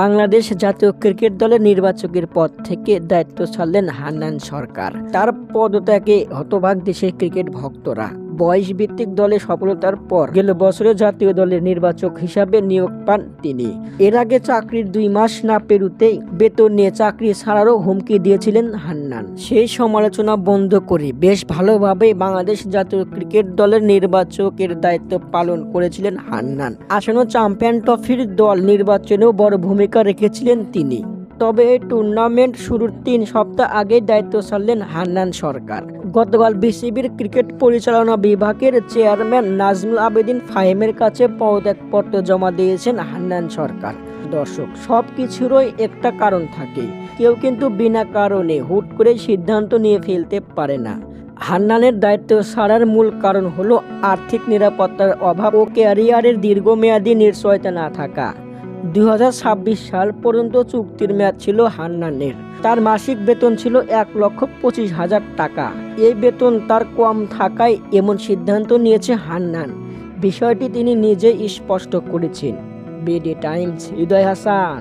বাংলাদেশ জাতীয় ক্রিকেট দলের নির্বাচকের পদ থেকে দায়িত্ব ছাড়লেন হান্নান সরকার। তার পদত্যাগে হতবাক দেশের ক্রিকেট ভক্তরা। বয়স ভিত্তিক দলে সফলতার পর গেল বছরে জাতীয় দলের নির্বাচক হিসাবে নিয়োগ পান তিনি। এর আগে চাকরির 2 মাস না পেরুতেই বেতন নিয়ে চাকরি ছাড়ারও হুমকি দিয়েছিলেন হান্নান। সেই সমালোচনা বন্ধ করে বেশ ভালোভাবে বাংলাদেশ জাতীয় ক্রিকেট দলের নির্বাচকের দায়িত্ব পালন করেছিলেন হান্নান। আসন্ন চ্যাম্পিয়ন ট্রফির দল নির্বাচনেও বড় ভূমিকা রেখেছিলেন তিনি। তবে এই টুর্নামেন্ট শুরুর 3 সপ্তাহ আগেই দায়িত্ব ছাড়লেন হান্নান সরকার। গতকাল বিসিবির ক্রিকেট পরিচালনা বিভাগের চেয়ারম্যান নাজমুল আবেদিন ফাহিমের কাছে পদত্যাগপত্র জমা দিয়েছেন হান্নান সরকার। দর্শক, সব কিছুরই একটা কারণ থাকে, কেউ কিন্তু বিনা কারণে হুট করে সিদ্ধান্ত নিয়ে ফেলতে পারে না। হান্নানের দায়িত্ব ছাড়ার মূল কারণ হলো আর্থিক নিরাপত্তার অভাব ও ক্যারিয়ারের দীর্ঘমেয়াদী নিশ্চয়তা না থাকা। 2026 সাল পর্যন্ত চুক্তির মেয়াদ ছিল হান্নানের। তার মাসিক বেতন ছিল 1,25,000 টাকা। এই বেতন তার কম থাকায় এমন সিদ্ধান্ত নিয়েছে হান্নান। বিষয়টি তিনি নিজেই স্পষ্ট করেছেন। বিডি টাইমস, হৃদয় হাসান।